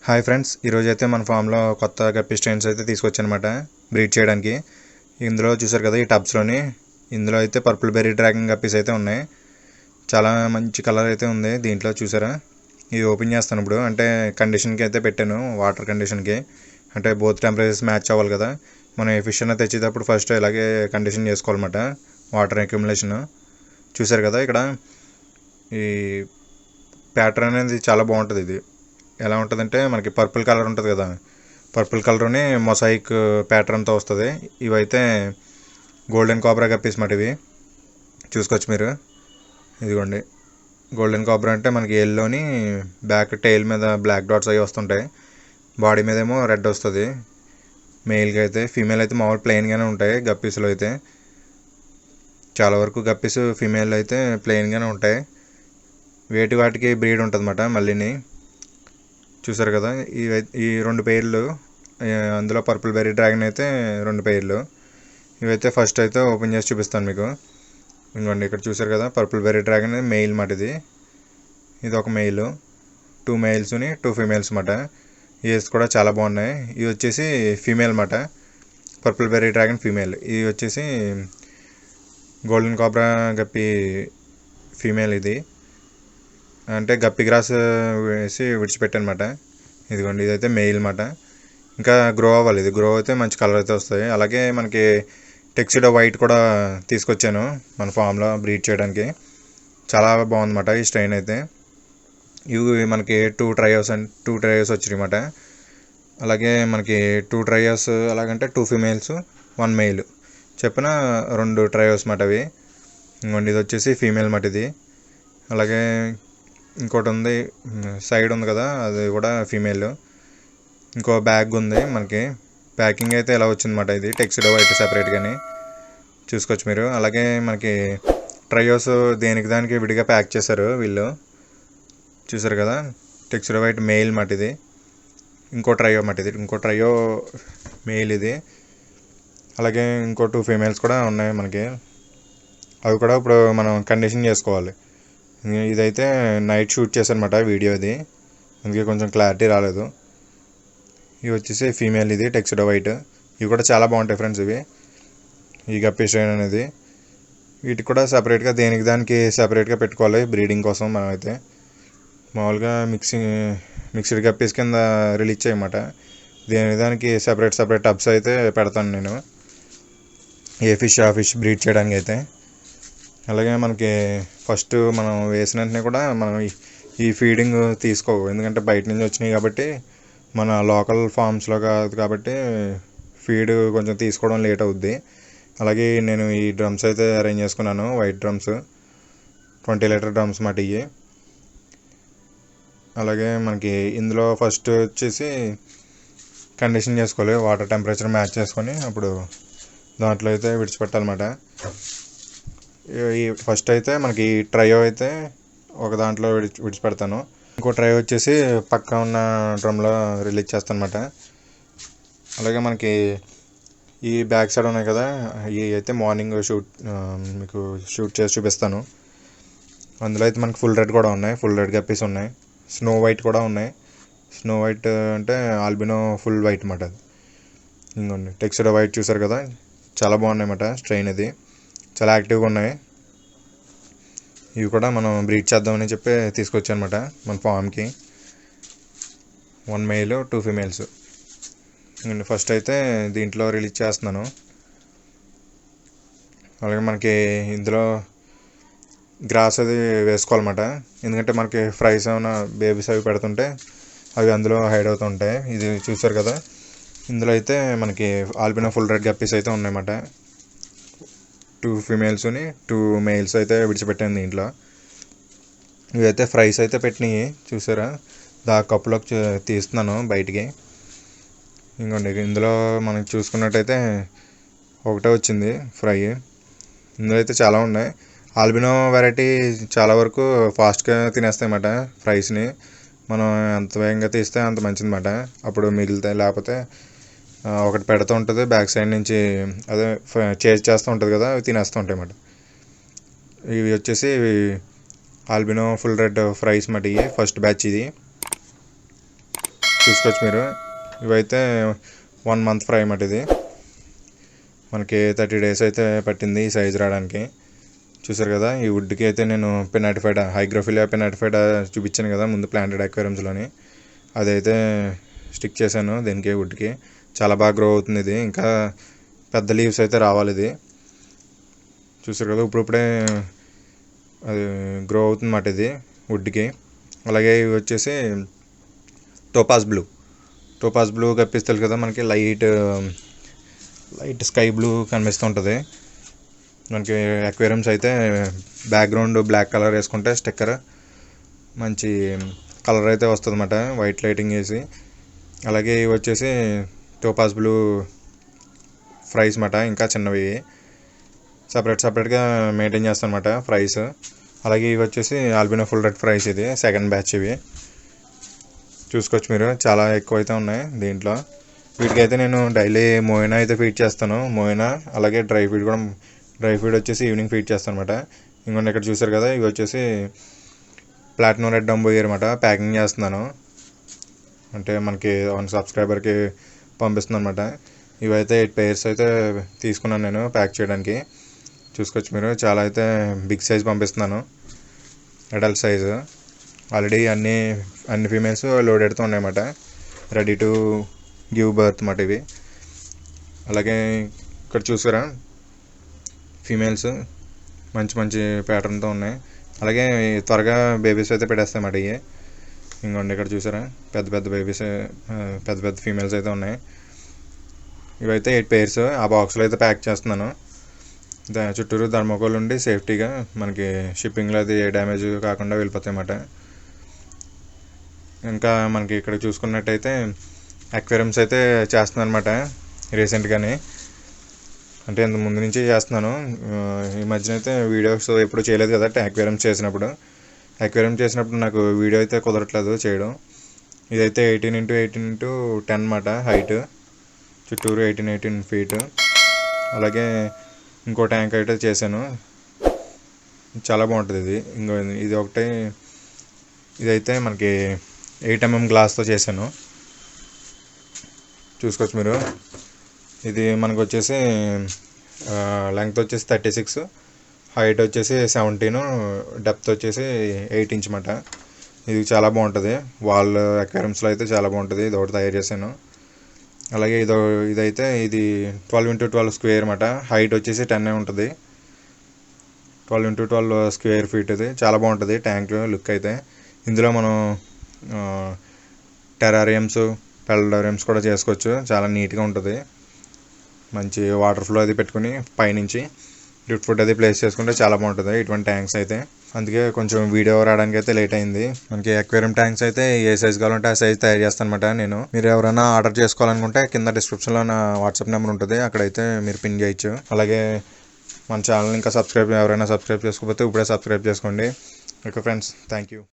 Hi friends, ఈరోజు అయితే మన ఫామ్లో కొత్త గప్పీ స్ట్రెయిన్స్ అయితే తీసుకొచ్చానమాట బ్రీడ్ చేయడానికి. ఇందులో చూసారు కదా, ఈ టబ్స్లోని ఇందులో అయితే పర్పుల్ బెర్రీ డ్రాగన్ గప్పీస్ అయితే ఉన్నాయి. చాలా మంచి కలర్ అయితే ఉంది దీంట్లో. చూసారా, ఇది ఓపెన్ చేస్తాను ఇప్పుడు. అంటే కండిషన్కి అయితే పెట్టాను, వాటర్ కండిషన్కి. అంటే బోత్ టెంపరేచర్స్ మ్యాచ్ అవ్వాలి కదా. మనం ఏ ఫిష్ అయినా తెచ్చేటప్పుడు ఫస్ట్ ఇలాగే కండిషన్ చేసుకోవాలన్నమాట, వాటర్ అక్యుములేషన్. చూసారు కదా, ఇక్కడ ఈ ప్యాటర్న్ అనేది చాలా బాగుంటుంది. ఇది ఎలా ఉంటుందంటే, మనకి పర్పుల్ కలర్ ఉంటుంది కదా, పర్పుల్ కలర్ని మొసాయిక్ ప్యాటర్న్తో వస్తుంది. ఇవైతే గోల్డెన్ కోబ్రా గప్పీస్ మాట. ఇవి చూసుకోవచ్చు మీరు. ఇదిగోండి, గోల్డెన్ కోబ్రా అంటే మనకి ఎల్లోని బ్యాక్ టెయిల్ మీద బ్లాక్ డాట్స్ అవి వస్తుంటాయి, బాడీ మీద ఏమో రెడ్ వస్తుంది మెయిల్గా అయితే. ఫీమేల్ అయితే మామూలు ప్లెయిన్గానే ఉంటాయి గప్పీస్లో అయితే. చాలా వరకు గప్పీస్ ఫీమేల్ అయితే ప్లెయిన్గానే ఉంటాయి. వేటి వాటికి బ్రీడ్ ఉంటుంది అన్నమాట మళ్ళీని. చూసారు కదా, ఈ రెండు పేర్లు, అందులో పర్పుల్ బెర్రీ డ్రాగన్ అయితే రెండు పేర్లు. ఇవైతే ఫస్ట్ అయితే ఓపెన్ చేసి చూపిస్తాను మీకు. ఇంకోండి, ఇక్కడ చూసారు కదా, పర్పుల్ బెర్రీ డ్రాగన్ మెయిల్ మాట. ఇది ఒక మెయిల్, 2 మేల్స్ని 2 ఫీమేల్స్ మాట. ఇయర్స్ కూడా చాలా బాగున్నాయి. ఇది వచ్చేసి ఫీమేల్ మాట, పర్పుల్ బెర్రీ డ్రాగన్ ఫీమేల్. ఇది వచ్చేసి గోల్డెన్ కోబ్రా గప్పి ఫీమేల్. ఇది అంటే గప్పి గ్రాస్ వేసి విడిచిపెట్టానమాట. ఇదిగోండి, ఇదైతే మెయిల్ మాట. ఇంకా గ్రో అవ్వాలి, ఇది గ్రో అయితే మంచి కలర్ అయితే వస్తాయి. అలాగే మనకి టెక్సిడో వైట్ కూడా తీసుకొచ్చాను మన ఫామ్లో బ్రీడ్ చేయడానికి. చాలా బాగుందన్నమాట ఈ స్ట్రెయిన్ అయితే. ఇవి మనకి 2 ట్రయోస్ వచ్చినాయి అన్నమాట. అలాగే మనకి 2 ట్రయోస్, అలాగంటే 2 ఫీమేల్స్ 1 మెయిల్ చెప్పిన 2 ట్రయోస్ మాట అవి. ఇంకోండి, ఇది వచ్చేసి ఫీమేల్ మాట ఇది. అలాగే ఇంకోటి ఉంది, సైడ్ ఉంది కదా, అది కూడా ఫీమేల్. ఇంకో బ్యాగ్ ఉంది మనకి. ప్యాకింగ్ అయితే ఎలా వచ్చిందన్నమాట, ఇది టెక్సిడో వైట్ సెపరేట్గాని చూసుకోవచ్చు మీరు. అలాగే మనకి ట్రయోస్ దేనికి దానికి విడిగా ప్యాక్ చేశారు వీళ్ళు. చూసారు కదా, టెక్సిడో వైట్ మెయిల్ మాట ఇది. ఇంకో ట్రయో మాట ఇది, ఇంకో ట్రయో మెయిల్ ఇది. అలాగే ఇంకో 2 ఫీమేల్స్ కూడా ఉన్నాయి మనకి. అవి కూడా ఇప్పుడు మనం కండిషన్ చేసుకోవాలి. ఇదైతే నైట్ షూట్ చేశానమాట వీడియో, ఇది అందుకే కొంచెం క్లారిటీ రాలేదు. ఇవి వచ్చేసి ఫీమేల్, ఇది టెక్సిడో వైట్. ఇవి కూడా చాలా బాగుంటాయి ఫ్రెండ్స్ ఇవి, ఈ గప్పీ స్ట్రెయిన్ అనేది. వీటికి కూడా సపరేట్గా దేనికి దానికి సపరేట్గా పెట్టుకోవాలి బ్రీడింగ్ కోసం. మనం అయితే మామూలుగా మిక్స్డ్ గప్పీస్ కింద రిలీజ్ చేయమాట. దేనికి దానికి సపరేట్ టబ్స్ అయితే పెడతాను నేను, ఏ ఫిష్ ఆ ఫిష్ బ్రీడ్ చేయడానికి అయితే. అలాగే మనకి ఫస్ట్ మనం వేసిన వెంటనే కూడా మనం ఈ ఫీడింగ్ తీసుకోవు, ఎందుకంటే బయట నుంచి వచ్చినాయి కాబట్టి, మన లోకల్ ఫామ్స్లో కాదు కాబట్టి ఫీడ్ కొంచెం తీసుకోవడం లేట్ అవుద్ది. అలాగే నేను ఈ డ్రమ్స్ అయితే అరేంజ్ చేసుకున్నాను, వైట్ డ్రమ్స్, 20 లీటర్ డ్రమ్స్ మాట ఇవి. అలాగే మనకి ఇందులో ఫస్ట్ వచ్చేసి కండిషన్ చేసుకోవాలి, వాటర్ టెంపరేచర్ మ్యాచ్ చేసుకొని అప్పుడు దాంట్లో అయితే విడిచిపెట్టాలన్నమాట. ఈ ఫస్ట్ అయితే మనకి ట్రయో అయితే ఒక దాంట్లో విడిచిపెడతాను. ఇంకో ట్రయో వచ్చేసి పక్క ఉన్న డ్రమ్లో రిలీజ్ చేస్తాను అన్నమాట. అలాగే మనకి ఈ బ్యాక్ సైడ్ ఉన్నాయి కదా, ఇవి అయితే మార్నింగ్ మీకు షూట్ చేసి చూపిస్తాను. అందులో అయితే మనకి ఫుల్ రెడ్ కూడా ఉన్నాయి, ఫుల్ రెడ్ గప్పీస్ ఉన్నాయి. స్నో వైట్ కూడా ఉన్నాయి. స్నో వైట్ అంటే ఆల్బినో ఫుల్ వైట్ అన్నమాట. ఇంకోండి, టెక్సిడో వైట్ చూసారు కదా, చాలా బాగున్నాయి అన్నమాట స్ట్రెయిన్. ఇది చాలా యాక్టివ్గా ఉన్నాయి. ఇవి కూడా మనం బ్రీడ్ చేద్దామని చెప్పి తీసుకొచ్చానమాట మన ఫామ్కి. 1 మెయిల్ 2 ఫీమేల్స్. ఫస్ట్ అయితే దీంట్లో రిలీజ్ చేస్తున్నాను. అలాగే మనకి ఇందులో గ్రాస్ అది వేసుకోవాలన్నమాట, ఎందుకంటే మనకి ఫ్రైస్ ఏమైనా బేబీస్ అవి పెడుతుంటే అవి అందులో హైడ్ అవుతూ ఉంటాయి. ఇది చూసారు కదా, ఇందులో అయితే మనకి ఆల్బినో ఫుల్ రెడ్ గప్పీస్ అయితే ఉన్నాయన్నమాట. 2 ఫీమేల్స్ని 2 మెయిల్స్ అయితే విడిచిపెట్టాను దీంట్లో. ఇవైతే ఫ్రైస్ అయితే పెట్టినాయి చూసారా, కప్పులోకి తీస్తున్నాను బయటికి. ఇంకోండి, ఇందులో మనకి చూసుకున్నట్టయితే ఒకటే వచ్చింది ఫ్రై. ఇందులో అయితే చాలా ఉన్నాయి. ఆల్బినో వెరైటీ చాలా వరకు ఫాస్ట్గా తినేస్తాయి అన్నమాట ఫ్రైస్ని. మనం ఎంత వేగంగా తీస్తే అంత మంచిదన్నమాట, అప్పుడు మిగులుతాయి. లేకపోతే ఒకటి పెడుతూ ఉంటుంది బ్యాక్ సైడ్ నుంచి, అదే చేజ్ చేస్తూ ఉంటుంది కదా, అవి తినేస్తూ ఉంటాయి అన్నమాట. ఇవి వచ్చేసి ఆల్బినో ఫుల్ రెడ్ ఫ్రైస్ మాట. ఇవి ఫస్ట్ బ్యాచ్ ఇది. చూసుకోవచ్చు మీరు. ఇవైతే 1 month ఫ్రై అన్నమాట. ఇది మనకి 30 days అయితే పట్టింది ఈ సైజు రావడానికి. చూసారు కదా, ఈ వుడ్కి అయితే నేను పినాటిఫైడ్ హైగ్రోఫిలియా పినాటిఫైడ్ చూపించాను కదా ముందు ప్లాంటెడ్ అక్వేరియంస్లోని. అదైతే స్టిక్ చేశాను దీనికి, వుడ్కి. చాలా బాగా గ్రో అవుతుంది ఇది. ఇంకా పెద్ద లీవ్స్ అయితే రావాలి ఇది. చూసారు కదా, ఇప్పుడిప్పుడే అది గ్రో అవుతుంది అన్నమాట ఇది వుడ్కి. అలాగే ఇవి వచ్చేసి టోపాజ్ బ్లూ కప్పిస్తారు కదా మనకి, లైట్ స్కై బ్లూ కనిపిస్తూ ఉంటుంది మనకి. అక్వేరియంస్ అయితే బ్యాక్గ్రౌండ్ బ్లాక్ కలర్ వేసుకుంటే స్టిక్కర్ మంచి కలర్ అయితే వస్తుంది అన్నమాట, వైట్ లైటింగ్ వేసి. అలాగే ఇవి వచ్చేసి టోపాజ్ బ్లూ ఫ్రైస్ అన్నమాట, ఇంకా చిన్నవి సపరేట్గా మెయింటైన్ చేస్తాను అన్నమాట ఫ్రైస్. అలాగే ఇవి వచ్చేసి ఆల్బినో ఫుల్ రెడ్ ఫ్రైస్, ఇది సెకండ్ బ్యాచ్. ఇవి చూసుకోవచ్చు మీరు, చాలా ఎక్కువ అయితే ఉన్నాయి దీంట్లో. వీటికైతే నేను డైలీ మోయినా అయితే ఫీడ్ చేస్తాను, మోయినా. అలాగే డ్రై ఫీడ్ వచ్చేసి ఈవినింగ్ ఫీడ్ చేస్తాను అనమాట. ఇంకొన్ని ఇక్కడ చూసారు కదా, ఇవి వచ్చేసి ప్లాటినం రెడ్ డంబోయిర్ అనమాట. ప్యాకింగ్ చేస్తున్నాను, అంటే మనకి 1 subscriberకి పంపిస్తున్నాను అనమాట. ఇవైతే 8 pairs అయితే తీసుకున్నాను నేను ప్యాక్ చేయడానికి. చూసుకోవచ్చు మీరు, చాలా అయితే బిగ్ సైజ్ పంపిస్తున్నాను, అడల్ట్ సైజు. ఆల్రెడీ అన్ని ఫీమేల్స్ లోడెడ్తో ఉన్నాయన్నమాట, రెడీ టు గివ్ బర్త్ అన్నమాట ఇవి. అలాగే ఇక్కడ చూసారా, ఫీమేల్స్ మంచి ప్యాటర్న్తో ఉన్నాయి. అలాగే త్వరగా బేబీస్ అయితే పెట్టేస్తాయి అన్నమాట ఇవి. ఇంకోండి ఇక్కడ చూసారా, పెద్ద బేబీస్, పెద్ద ఫీమేల్స్ అయితే ఉన్నాయి. ఇవైతే 8 pairs ఆ బాక్స్లో అయితే ప్యాక్ చేస్తున్నాను. చుట్టూరు థర్మోకోల్ ఉండి సేఫ్టీగా మనకి షిప్పింగ్లో అది ఏ డ్యామేజ్ కాకుండా వెళ్ళిపోతాయి అన్నమాట. ఇంకా మనకి ఇక్కడ చూసుకున్నట్టయితే అక్వేరియంస్ అయితే చేస్తున్నాను అనమాట రీసెంట్గానే, అంటే ఇంత ముందు నుంచి చేస్తున్నాను. ఈ మధ్యన అయితే వీడియోస్ ఎప్పుడు చేయలేదు కదా అక్వేరియం చేసినప్పుడు నాకు వీడియో అయితే కుదరట్లేదు చేయడం. ఇదైతే 18x18x10 అన్నమాట హైట్, చుట్టూరు 18 feet. అలాగే ఇంకో ట్యాంక్ అయితే చేశాను, చాలా బాగుంటుంది ఇది. ఇది ఒకటే, ఇదైతే మనకి 8mm గ్లాస్తో చేశాను. చూసుకోవచ్చు మీరు, ఇది మనకు వచ్చేసి లెంగ్త్ వచ్చేసి 36, హైట్ వచ్చేసి 17, డెప్త్ వచ్చేసి 8 inch అన్నమాట. ఇది చాలా బాగుంటుంది, వాల్ అక్వేరియంస్లో అయితే చాలా బాగుంటుంది. ఇది ఒకటి తయారు చేశాను. అలాగే ఇదైతే ఇది 12x12 square అన్నమాట. హైట్ వచ్చేసి 10 ఉంటుంది, 12x12 square feet. ఇది చాలా బాగుంటుంది ట్యాంక్ లుక్ అయితే. ఇందులో మనం టెరారియంస్, పెల్డోరియంస్ కూడా చేసుకోవచ్చు, చాలా నీట్గా ఉంటుంది. మంచి వాటర్ ఫ్లో అది పెట్టుకుని పైనుంచి డ్రిప్ ఫుడ్ అది ప్లేస్ చేసుకుంటే చాలా బాగుంటుంది ఇటువంటి ట్యాంక్స్ అయితే. అందుకే కొంచెం వీడియో రావడానికి అయితే లేట్ అయింది. మనకి అక్వేరియం ట్యాంక్స్ అయితే ఏ సైజ్ కావాలంటే ఆ సైజ్ తయారు చేస్తాను అనమాట నేను. మీరు ఎవరైనా ఆర్డర్ చేసుకోవాలనుకుంటే కింద డిస్క్రిప్షన్లో నా వాట్సాప్ నెంబర్ ఉంటుంది, అక్కడైతే మీరు పిన్ చేయొచ్చు. అలాగే మన ఛానల్ ఇంకా ఎవరైనా సబ్స్క్రైబ్ చేసుకోకపోతే ఇప్పుడే సబ్స్క్రైబ్ చేసుకోండి. Okay friends, thank you.